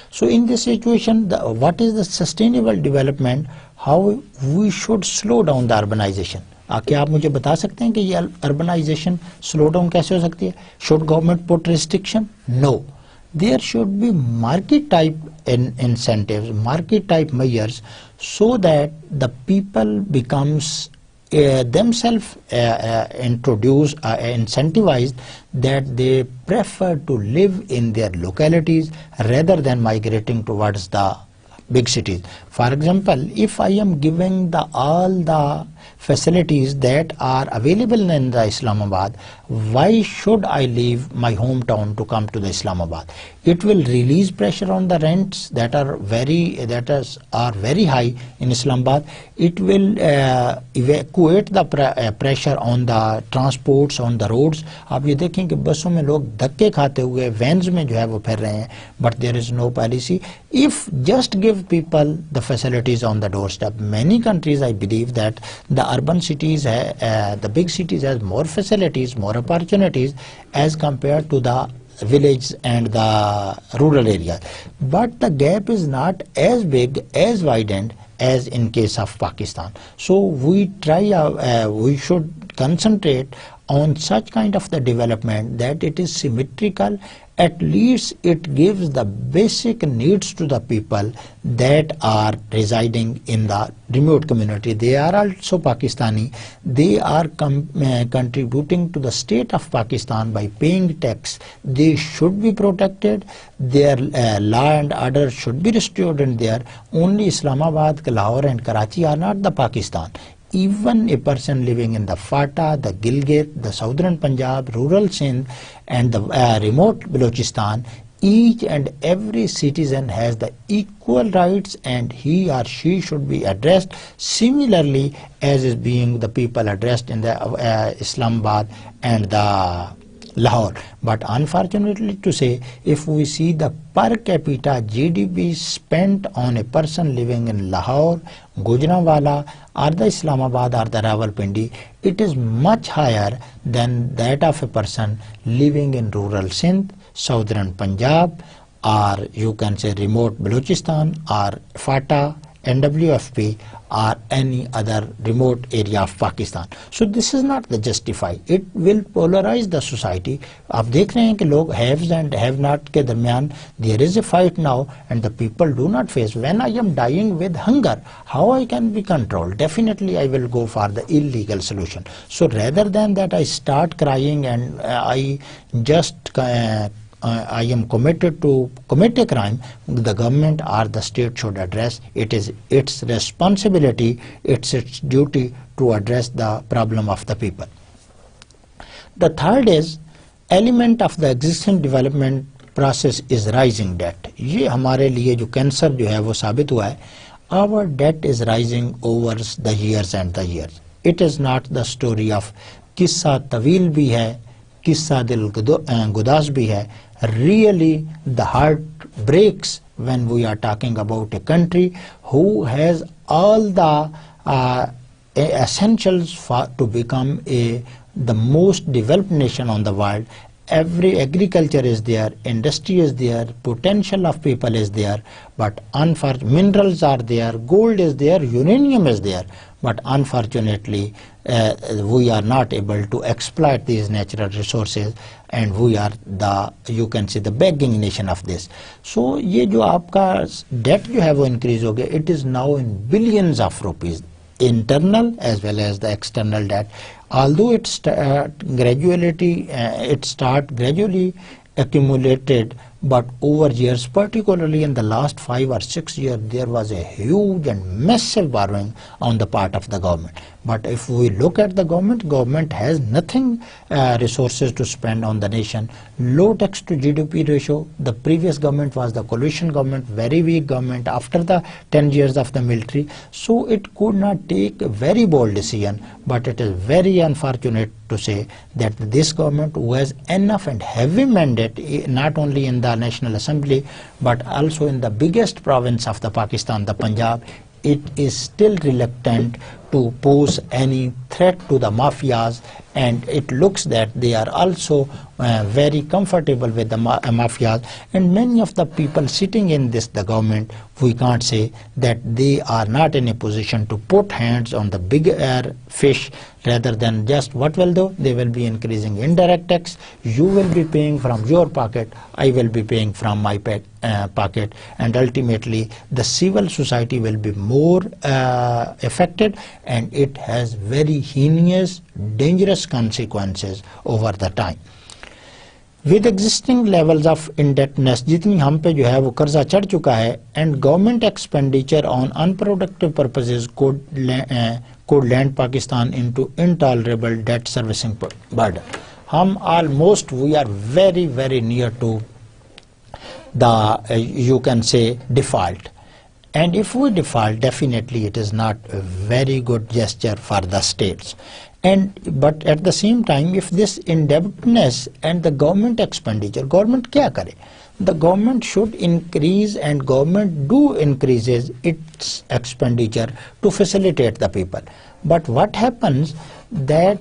So in this situation, what is the sustainable development? How we should slow down the urbanization? क्या आप मुझे बता सकते हैं कि ये urbanization slow down कैसे हो सकती है? Should government put restriction? No. there should be market type incentives, market type measures, so that the people becomes themselves introduce incentivized, that they prefer to live in their localities rather than migrating towards the big cities. For example, if I am giving all the facilities that are available in the Islamabad, why should I leave my hometown to come to the Islamabad? It will release pressure on the rents that are very high in Islamabad. It will evacuate the pressure on the transports, on the roads. आप ये देखें कि बसों में लोग धक्के खाते हुए वैन्स में जो है वो फिर रहे हैं, but there is no policy. If just give people the facilities on the doorstep, many countries, I believe that the urban cities, the big cities has more facilities, more opportunities as compared to the village and the rural areas. But the gap is not as big, as widened as in case of Pakistan. So we should concentrate on such kind of the development that it is symmetrical. At least it gives the basic needs to the people that are residing in the remote community. They are also Pakistani. They are contributing to the state of Pakistan by paying tax. They should be protected. Their law and order should be restored in there. Only Islamabad, Lahore and Karachi are not the Pakistan. Even a person living in the Fata, the Gilgit, the southern Punjab, rural Sindh and the remote Balochistan, each and every citizen has the equal rights, and he or she should be addressed similarly as is being the people addressed in the Islamabad and the Lahore. But unfortunately to say, if we see the per capita GDP spent on a person living in Lahore, Gujranwala or the Islamabad or the Rawalpindi, it is much higher than that of a person living in rural Sindh, southern Punjab, or you can say remote Balochistan or Fata, NWFP or any other remote area of Pakistan. So this is not the justify. It will polarize the society. आप देख रहे हैं कि लोग haves and have not के दरमियान there is a fight now, and the people do not face. When I am dying with hunger, how I can be controlled? Definitely I will go for the illegal solution. So rather than that I start crying and I am committed to commit a crime, the government or the state should address. It is its responsibility, it's its duty to address the problem of the people. The third is element of the existing development process is rising debt. ये हमारे लिए जो cancer जो है वो साबित हुआ है. Our debt is rising over the years and the years. It is not the story of किस्सा तवील भी है, किस्सा दिल गुदास भी है. Really the heart breaks when we are talking about a country who has all the essentials to become the most developed nation on the world. Every agriculture is there, industry is there, potential of people is there, but minerals are there, gold is there, uranium is there, but unfortunately we are not able to exploit these natural resources, and we are the, you can say, the begging nation of this. So ये जो आपका debt जो है वो increase हो गया, it is now in billions of rupees, internal as well as the external debt. Although it gradually accumulated, but over years, particularly in the last 5 or 6 years, there was a huge and massive borrowing on the part of the government. But if we look at the government has nothing resources to spend on the nation. Low tax to GDP ratio. The previous government was the coalition government, very weak government after the 10 years of the military. So it could not take a very bold decision, but it is very unfortunate to say that this government, who has enough and heavy mandate not only in the National Assembly but also in the biggest province of the Pakistan, the Punjab, it is still reluctant to pose any threat to the mafias, and it looks that they are also very comfortable with the mafias, and many of the people sitting in the government, we can't say that they are not in a position to put hands on the bigger fish. Rather than just what will do, they will be increasing indirect tax. You will be paying from your pocket, I will be paying from my pocket, and ultimately the civil society will be more affected, and it has very heinous, dangerous consequences over the time. With existing levels of indebtedness, जितनी हम पे जो है वो कर्जा चढ़ चुका है, and government expenditure on unproductive purposes could land Pakistan into intolerable debt servicing burden. We are very, very near to the you can say default, and if we default, definitely it is not a very good gesture for the states. But at the same time, if this indebtedness and the government expenditure, government क्या करे? The government should increase, and government do increases its expenditure to facilitate the people. But what happens that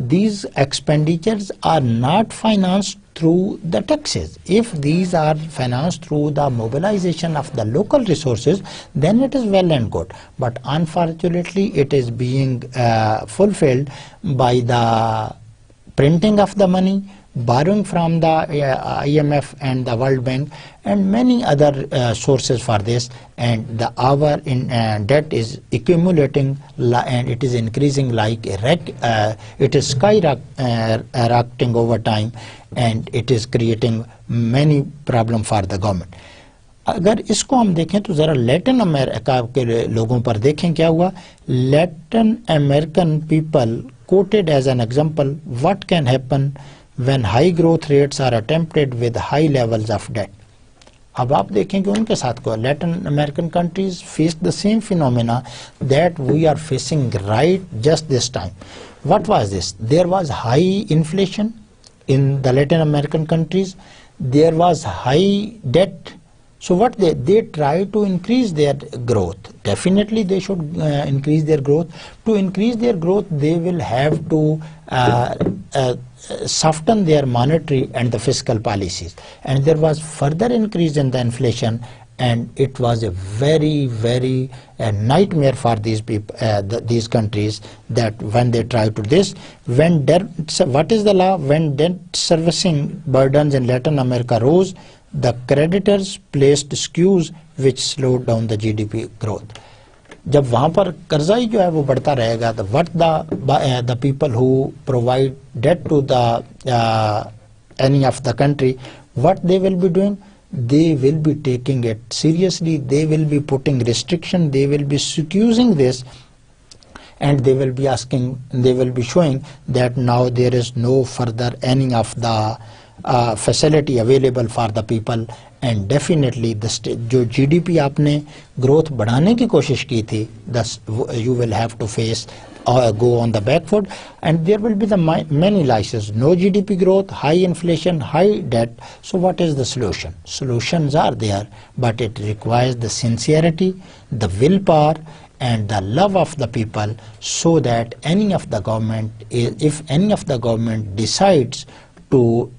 these expenditures are not financed through the taxes. If these are financed through the mobilization of the local resources, then it is well and good. But unfortunately, it is being fulfilled by the printing of the money, borrowing from the IMF and the World Bank, and many other sources for this, and our debt is accumulating, and it is increasing like a wreck. It is skyrocketing over time, and it is creating many problems for the government. अगर इसको हम देखें तो ज़रा Latin America के लोगों पर देखें क्या हुआ. Latin American people quoted as an example what can happen when high growth rates are attempted with high levels of debt. अब आप देखें कि उनके साथ को Latin American countries faced the same phenomena that we are facing right just this time. What was this? There was high inflation in the Latin American countries. There was high debt. So what they try to increase their growth. Definitely they should increase their growth. To increase their growth, they will have to soften their monetary and the fiscal policies. And there was further increase in the inflation, and it was a very, very nightmare for these people, these countries, that when they try to this, when debt, what is the law? When debt servicing burdens in Latin America rose, the creditors placed skews which slowed down the GDP growth. जब वहाँ पर कर्जा ही जो है वो बढ़ता रहेगा, तो what the people who provide debt to the any of the country, what they will be doing? They will be taking it seriously. They will be putting restriction. They will be excusing this, and they will be asking. They will be showing that now there is no further any of the facility available for the people, and definitely the जो GDP आपने growth बढ़ाने की कोशिश की थी, thus you will have to face go on the back foot, and there will be the many lies. No GDP growth, high inflation, high debt. So what is the solution? Solutions are there, but it requires the sincerity, the willpower, and the love of the people, so that any of the government, if any of the government decides to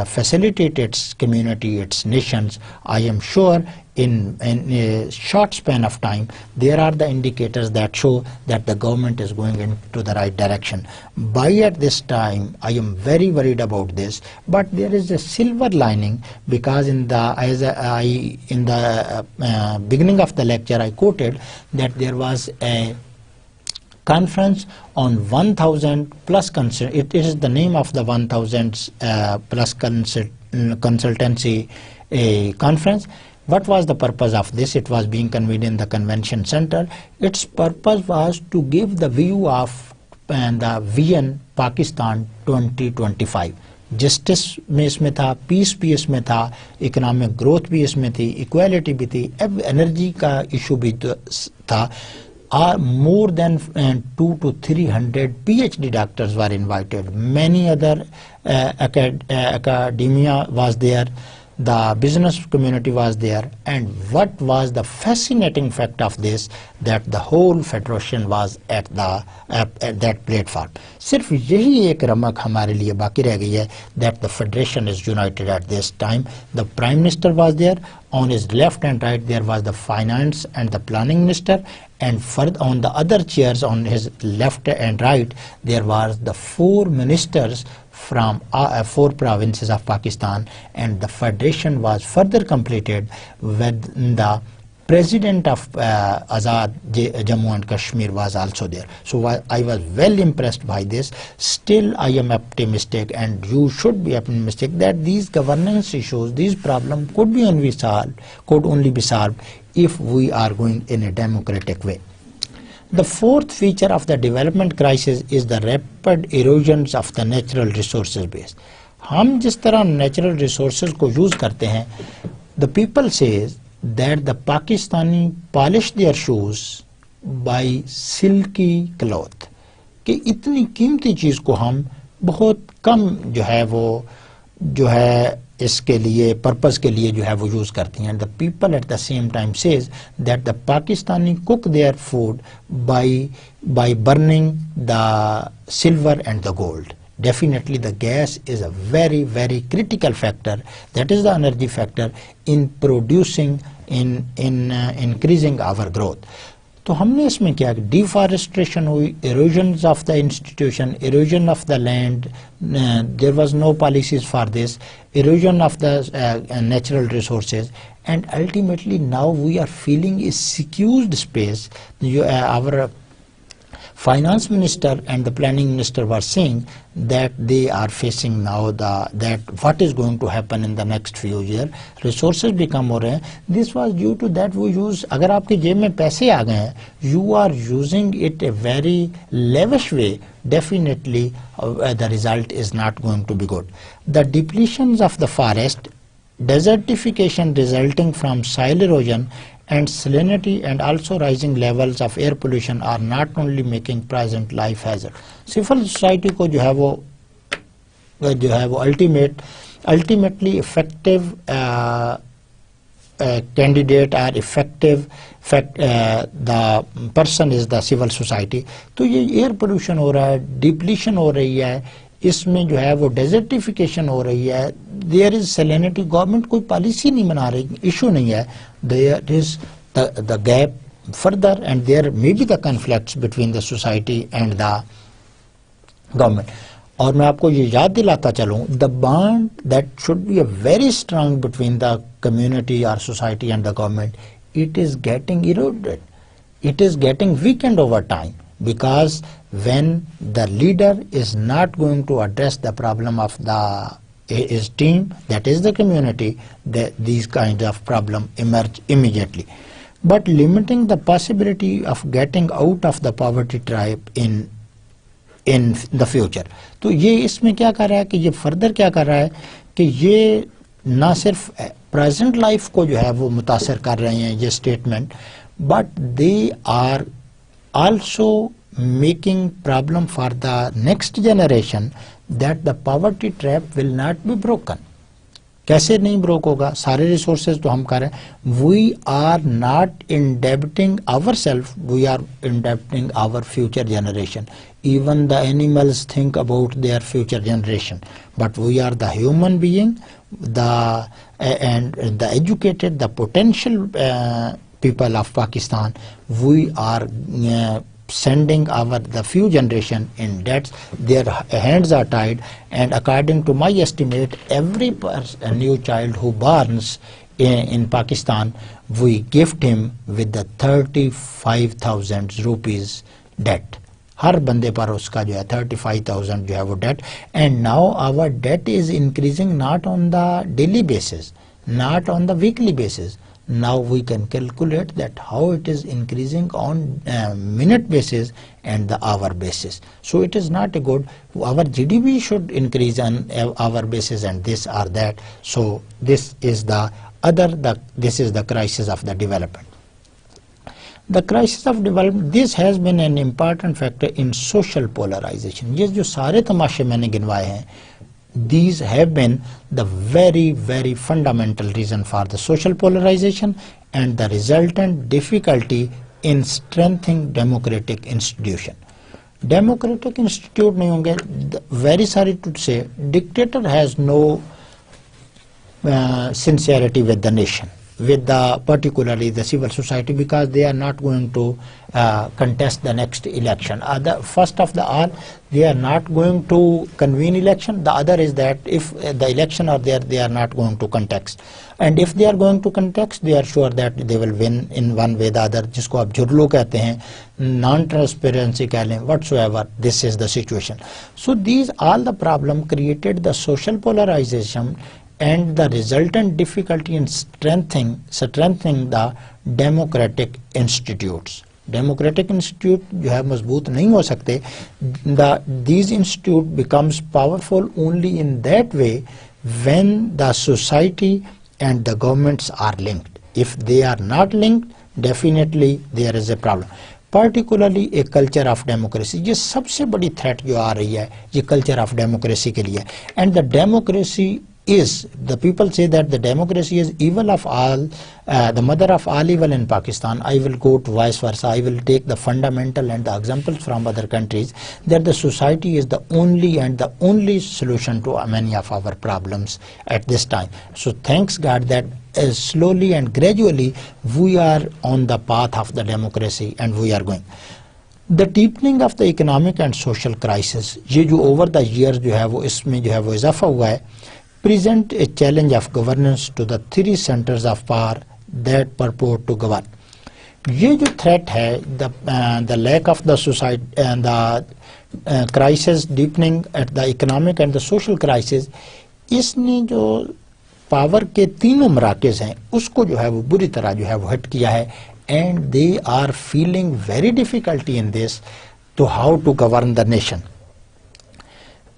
facilitate its community, its nations, I am sure in a short span of time, there are the indicators that show that the government is going into the right direction. By at this time, I am very worried about this, but there is a silver lining, because in the beginning of the lecture I quoted that there was a conference on 1000 plus it is the name of the 1000 plus consultancy conference. What was the purpose of this? It was being convened in the convention center. Its purpose was to give the view of the vision Pakistan 2025. Justice में इसमें था, peace भी इसमें था, economic growth भी इसमें थी, equality भी थी, energy का issue भी था. More than 200 to 300 PhD doctors were invited. Many other academia was there. the business community was there, and what was the fascinating fact of this, that the whole federation was at that platform. सिर्फ यही एक रमक हमारे लिए बाकी रह गई है, that the federation is united at this time. The prime minister was there, on his left and right there was the finance and the planning minister, and further on the other chairs on his left and right there was the 4 ministers from 4 provinces of Pakistan, and the federation was further completed when the president of Azad Jammu and Kashmir was also there. So I was well impressed by this. Still I am optimistic, and you should be optimistic, that these governance issues, these problems could only be solved if we are going in a democratic way. The fourth feature of the development crisis is the rapid erosions of the natural resources base. हम जिस तरह natural resources को use करते हैं, the people says that the Pakistani polish their shoes by silky cloth. कि इतनी कीमती चीज को हम बहुत कम जो है इसके लिए पर्पस के लिए जो है वो यूज करती हैं. The people at the same time says that the Pakistani cook their food by burning the silver and the gold. Definitely the gas is a very, very critical factor. That is the energy factor in producing, in increasing our growth. तो हमने इसमें क्या, deforestation हुई, erosions of the institution, erosion of the land, there was no policies for this, erosion of the natural resources, and ultimately now we are feeling a secure space. Our finance minister and the planning minister were saying that they are facing now that what is going to happen in the next few years. Resources भी कम हो रहे हैं. This was due to that we use, अगर आपकी जेब में पैसे आ गए हैं, you are using it a very lavish way, definitely the result is not going to be good. The depletions of the forest, desertification resulting from soil erosion, and salinity and also rising levels of air pollution are not only making present life hazard. Civil society को जो है वो ultimately effective candidate or effective the person is the civil society. तो ये air pollution हो रहा है, depletion हो रही है, इसमें जो है वो डेजर्टिफिकेशन हो रही है, देयर इज सैलिनिटी, गवर्नमेंट कोई पॉलिसी नहीं बना रही, इशू नहीं है, there is the gap further and there may be the conflicts between the society and the government. और मैं आपको ये याद दिलाता चलूं, the bond that should be a very strong between the community और society and the government, it is getting eroded, it is getting weakened over time, because when the leader is not going to address the problem of his team, that is the community, these kinds of problems emerge immediately. But limiting the possibility of getting out of the poverty trap in the future. तो ये इसमें क्या कर रहा है कि ये further क्या कर रहा है कि ये ना सिर्फ प्रेजेंट लाइफ को जो है वो मुतासर कर रहे हैं ये statement, but they are also making problem for the next generation that the poverty trap will not be broken. कैसे नहीं ब्रोक होगा, सारे रिसोर्सेज तो हम कर रहे हैं. We are not indebting our self, we are indebting our future generation. Even the animals think about their future generation, but we are the human being, and the educated, the potential people of Pakistan. We are sending the few generation in debts. Their hands are tied, and according to my estimate, every new child who borns in Pakistan, we gift him with the 35,000 rupees debt. हर बंदे पर उसका जो है 35,000 जो है वो debt. And now our debt is increasing not on the daily basis, not on the weekly basis. Now we can calculate that how it is increasing on minute basis and the hour basis. So it is not a good, our GDP should increase on hour basis and this or that. So this is this is the crisis of the development. The crisis of development, this has been an important factor in social polarization. ये जो सारे तमाशे मैंने गिनवाए हैं, these have been the very fundamental reason for the social polarization and the resultant difficulty in strengthening democratic institution. Democratic institute नहीं होंगे, very sorry to say, dictator has no sincerity with the nation, with the particularly the civil society, because they are not going to contest the next election. First of the all, they are not going to convene election. The other is that if the election are there, they are not going to contest. And if they are going to contest, they are sure that they will win in one way or the other, जिसको आप झुरलो कहते हैं, non-transparency कह लें, whatsoever. This is the situation. So these all the problem created the social polarization and the resultant difficulty in strengthening the democratic institutes. Democratic institute जो है मजबूत नहीं हो सकते. These institute becomes powerful only in that way when the society and the governments are linked. If they are not linked, definitely there is a problem. Particularly a culture of democracy. ये सबसे बड़ी threat जो आ रही है ये culture of democracy के लिए. And the democracy is, the people say that the democracy is evil of all, the mother of all evil in Pakistan. I will go to vice versa. I will take the fundamental and the examples from other countries, that the society is the only solution to many of our problems at this time. So thanks God that slowly and gradually we are on the path of the democracy and we are going. The deepening of the economic and social crisis, ये जो over the years जो है वो इसमें जो है वो इजाफा हुआ है, present a challenge of governance to the three centers of power that purport to govern. ये जो threat है, the lack of the society and the crisis deepening at the economic and the social crisis, इसने जो power के तीनों मराकज़ हैं उसको जो है वो बुरी तरह जो है वो हट किया है, and they are feeling very difficulty in this to how to govern the nation,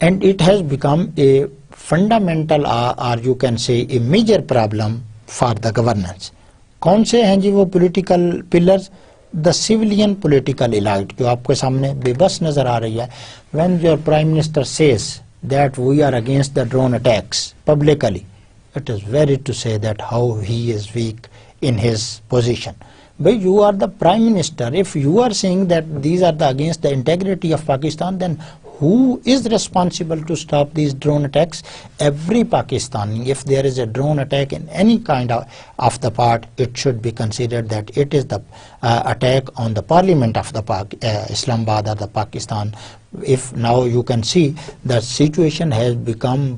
and it has become a fundamental or you can say a major problem for the governance. कौन से हैं जी वो political pillars? The civilian political elite जो आपके सामने बेबस नजर आ रही है. When your prime minister says that we are against the drone attacks publicly, it is very to say that how he is weak in his position. But you are the prime minister. If you are saying that these are against the integrity of Pakistan, then who is responsible to stop these drone attacks? Every Pakistani, if there is a drone attack in any kind of the part, it should be considered that it is the attack on the parliament of the Islamabad or the Pakistan. If now you can see the situation has become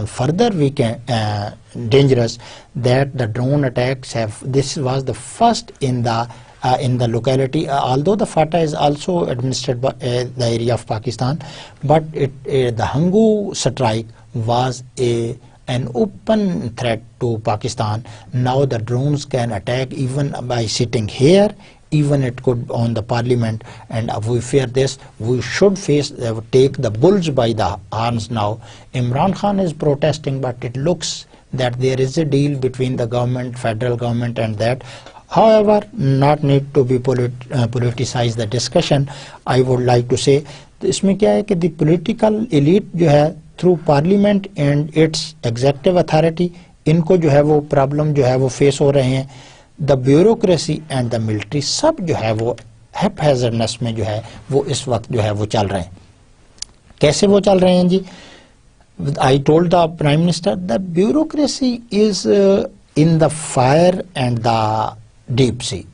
further dangerous, that the drone attacks have, this was the first in the locality, although the FATA is also administered by the area of Pakistan, but the Hangu strike was an open threat to Pakistan. Now the drones can attack even by sitting here, even it could on the parliament, and we fear this. We should take the bulls by the horns now. Imran Khan is protesting, but it looks that there is a deal between the government, federal government, and that. However, not need to be politicize the discussion. I would like to say, इसमें क्या है कि the political elite जो है through parliament and its executive authority, इनको जो है वो problem जो है वो face हो रहे हैं. The bureaucracy and the military सब जो है वो haphazardness में जो है वो इस वक्त जो है वो चल रहे हैं. कैसे वो चल रहे हैं जी? I told the Prime Minister that bureaucracy is in the fire and the deep sea.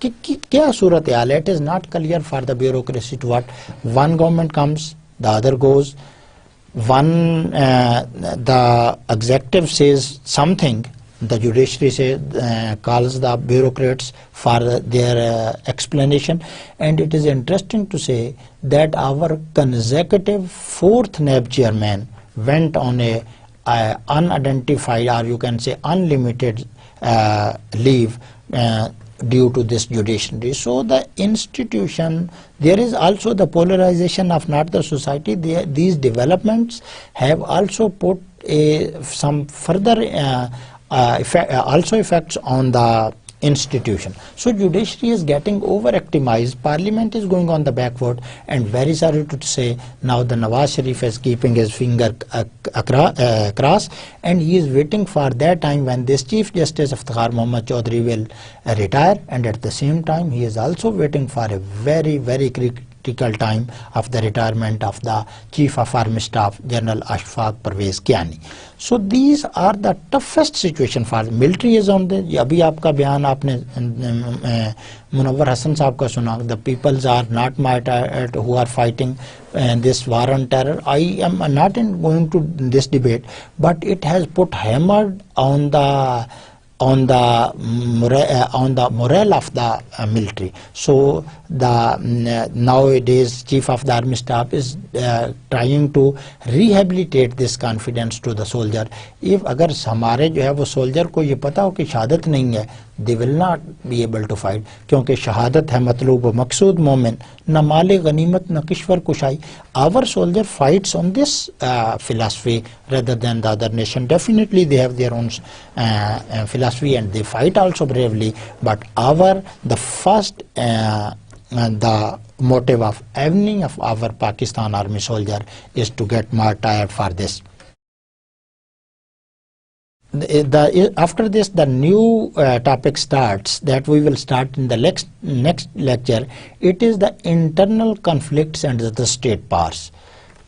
क्या सूरत हाल है? It is not clear for the bureaucracy to what. One government comes, the other goes. One the executive says something, the judiciary calls the bureaucrats for their explanation, and it is interesting to say that our consecutive fourth NAB chairman went on a unidentified, or you can say unlimited leave due to this judiciary. So the institution, there is also the polarization of not the society. These developments have also put some further effects on the institution. So judiciary is getting over optimized, parliament is going on the back foot, and very sorry to say, now the Nawaz Sharif is keeping his finger across, and he is waiting for that time when this Chief Justice Iftikhar Muhammad Chaudhary will retire, and at the same time he is also waiting for a very, very critical time of the retirement of the Chief of Army Staff General Ashfaq Parvez Kiani. So these are the toughest situation for military is on the, अभी आपका बयान आपने मुनव्वर हसन साहब का सुना, the peoples are not martyred who are fighting this war on terror. I am not going to this debate, but it has put hammer on the morale of the military. So the nowadays Chief of the Army Staff is trying to rehabilitate this confidence to the soldier. If अगर हमारे जो है वो soldier को ये पता हो कि शहादत नहीं है, they will not be able to fight, क्योंकि शहादत है मतलूब व मकसूद मोमिन, न माले गनीमत न Kishwar कुशाई. Our soldier fights on this philosophy rather than the other nation. Definitely they have their own philosophy and they fight also bravely, but the first the motive of every of our Pakistan army soldier is to get martyred for this. After this, the new topic starts that we will start in the next lecture. It is the internal conflicts and the state powers.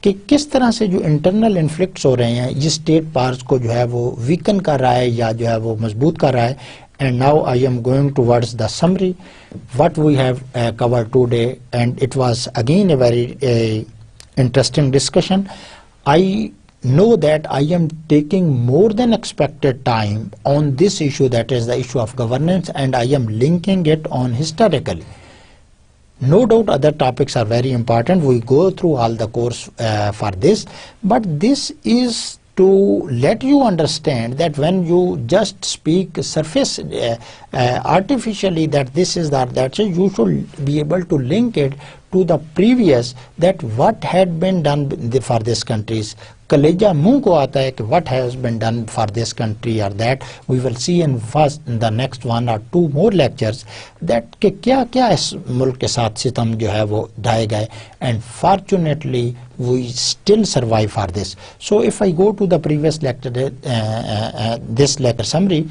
कि किस तरह से जो internal inflicts हो रहे हैं ये state powers को जो है वो वीकन कर रहा है या जो है वो मजबूत कर रहा है. And now I am going towards the summary what we have covered today, and it was again a very interesting discussion. I know that I am taking more than expected time on this issue, that is the issue of governance, and I am linking it on historically. No doubt other topics are very important. We go through all the course for this, but this is to let you understand that when you just speak surface artificially that this is that, so you should be able to link it to the previous, that what had been done for these countries. कलेजा मुंह को आता है कि what has been done for this country or that. We will see in the next 1 or 2 more lectures that कि क्या क्या इस मुल्क के साथ सितम जो है वो ढाए गए, and fortunately we still survive for this. So if I go to the previous lecture, this lecture summary,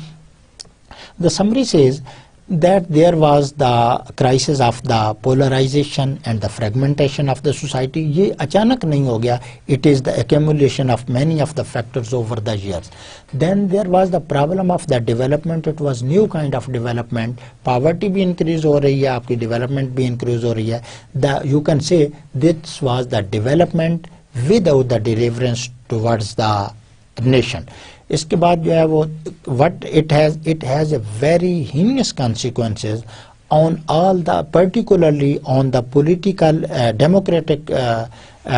the summary says that there was the crisis of the polarization and the fragmentation of the society. ये अचानक नहीं हो गया. It is the accumulation of many of the factors over the years. Then there was the problem of the development. It was new kind of development. Poverty भी increase हो रही है, आपकी development भी increase हो रही है. You can say this was the development without the deliverance towards the nation. इसके बाद जो है वो what it has a very heinous consequences on all the, particularly on the political democratic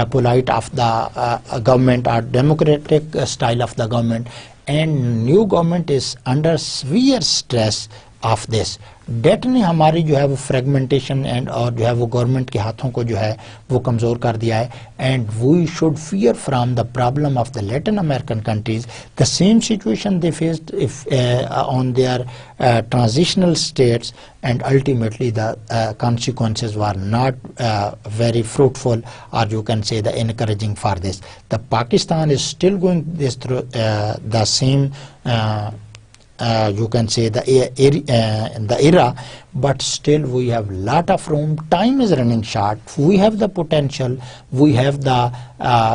polite of the government or democratic style of the government, and new government is under severe stress of this. Debt ने हमारी जो है वो fragmentation and और जो है वो government के हाथों को जो है वो कमज़ोर कर दिया है. And we should fear from the problem of the Latin American countries the same situation they faced on their transitional states, and ultimately the consequences were not very fruitful, or you can say the encouraging for this. The Pakistan is still going this through the same you can say the era, but still we have lot of room. Time is running short. We have the potential, we have the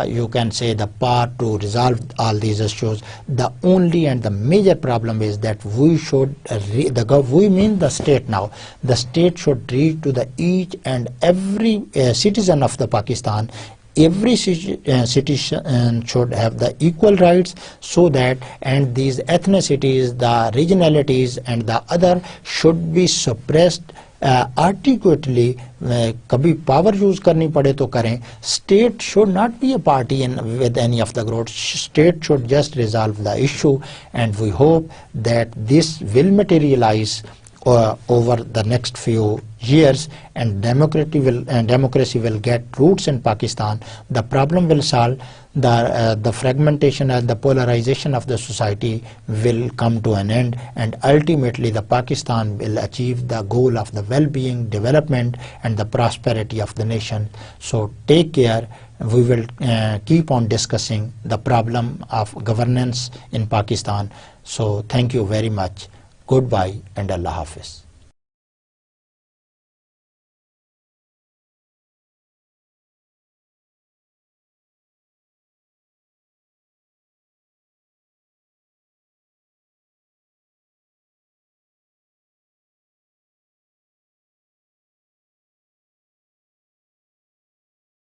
you can say the power to resolve all these issues. The only and the major problem is that we should we mean the state now. The state should reach to the each and every citizen of the Pakistan. Every citizen should have the equal rights, so that, and these ethnicities, the regionalities and the other should be suppressed articulately. कभी power use करनी पड़े तो करें. State should not be a party with any of the groups. State should just resolve the issue, and we hope that this will materialize over the next few years, and democracy will get roots in Pakistan. The problem will solve. The fragmentation and the polarization of the society will come to an end, and ultimately the Pakistan will achieve the goal of the well-being, development, and the prosperity of the nation. So take care. We will keep on discussing the problem of governance in Pakistan. So thank you very much. Goodbye and Allah Hafiz.